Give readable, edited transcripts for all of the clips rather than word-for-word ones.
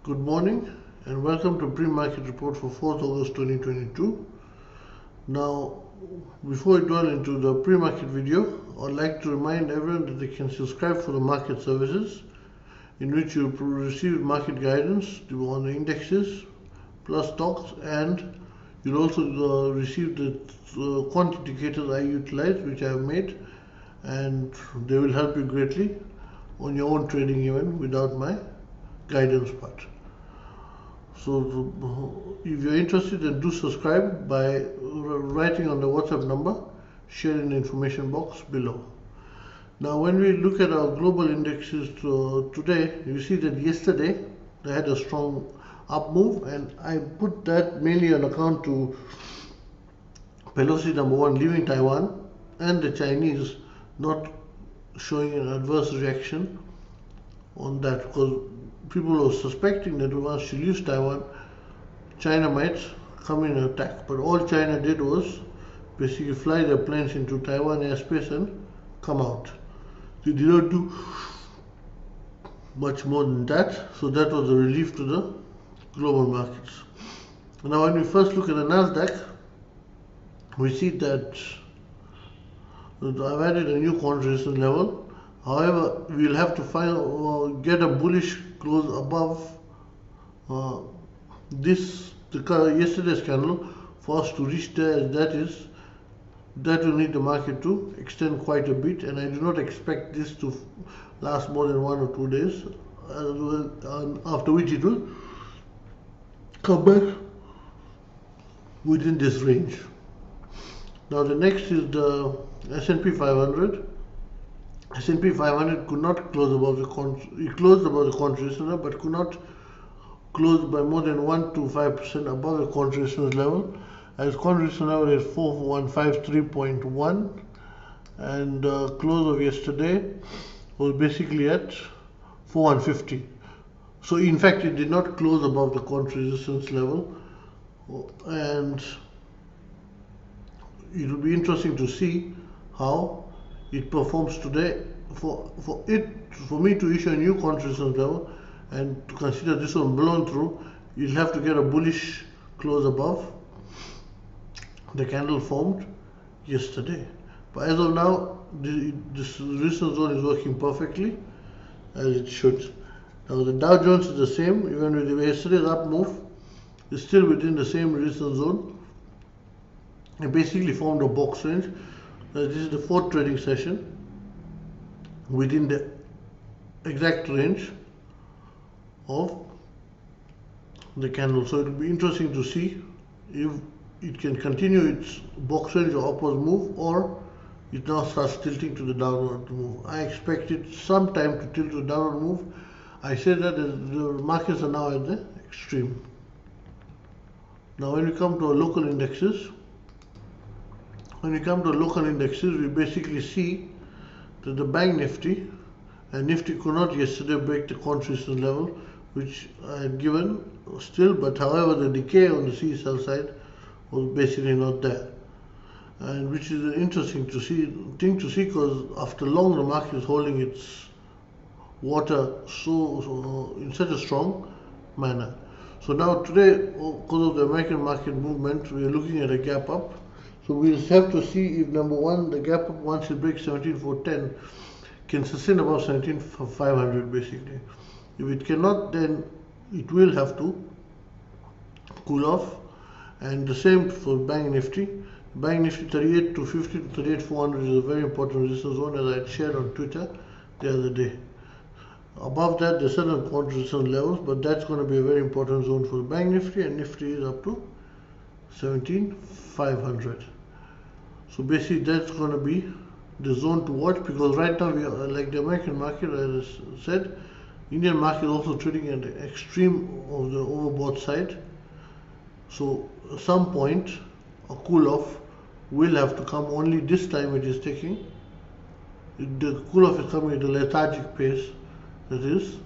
Good morning and welcome to pre-market report for 4th August 2022. Now, before we dwell into the pre-market video, I'd like to remind everyone that they can subscribe for the market services in which you receive market guidance on the indexes plus stocks, and you'll also receive the quantity indicators I utilize, which I have made, and they will help you greatly on your own trading even without my guidance part. So if you're interested, then do subscribe by writing on the WhatsApp number shared in the information box below. Now, when we look at our global indexes today, you see that yesterday they had a strong up move, and I put that mainly on account to Pelosi #1 leaving Taiwan and the Chinese not showing an adverse reaction on that, because people were suspecting that once she leaves Taiwan, China might come in and attack. But all China did was basically fly their planes into Taiwan airspace and come out. They did not do much more than that, so that was a relief to the global markets. Now, when we first look at the Nasdaq, we see that I've added a new resistance level. However, we'll have to get a bullish close above yesterday's candle for us to reach there. That will need the market to extend quite a bit, and I do not expect this to last more than 1 or 2 days, after which it will come back within this range. Now, the next is the S&P 500. S&P 500 could not close above it closed above the resistance, but could not close by more than 1 to 5% above the resistance level, as resistance level is 4153.1, and close of yesterday was basically at 4150. So in fact, it did not close above the resistance level, and it will be interesting to see how it performs today. For me to issue a new resistance level and to consider this one blown through, you'll have to get a bullish close above the candle formed yesterday. But as of now, this resistance zone is working perfectly as it should. Now, the Dow Jones is the same. Even with yesterday's up move, is still within the same resistance zone. It basically formed a box range. This is the 4th trading session within the exact range of the candle. So it will be interesting to see if it can continue its box range or upward move, or it now starts tilting to the downward move. I expect it some time to tilt to the downward move. I say that the markets are now at the extreme. Now, when we come to our local indexes, we basically see that the Banknifty and Nifty could not yesterday break the resistance level, which I had given still, but however, the decay on the C-sell side was basically not there, and which is an interesting thing to see, because after long the market is holding its water so in such a strong manner. So now today, because of the American market movement, we are looking at a gap up. So we'll have to see if #1, the gap up, once it breaks 17,410, can sustain above 17,500 basically. If it cannot, then it will have to cool off. And the same for Banknifty. Banknifty 38,250 to 38,400 is a very important resistance zone, as I had shared on Twitter the other day. Above that, there's certain resistance levels, but that's going to be a very important zone for the Banknifty, and Nifty is up to 17,500. So basically, that's going to be the zone to watch, because right now we are like the American market, as I said. Indian market is also trading at the extreme of the overbought side. So at some point, a cool off will have to come. Only this time it is taking. The cool off is coming at a lethargic pace, that is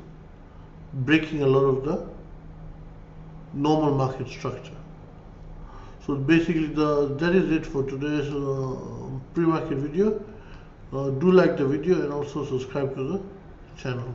breaking a lot of the normal market structure. So basically, that is it for today's pre-market video. Do like the video and also subscribe to the channel.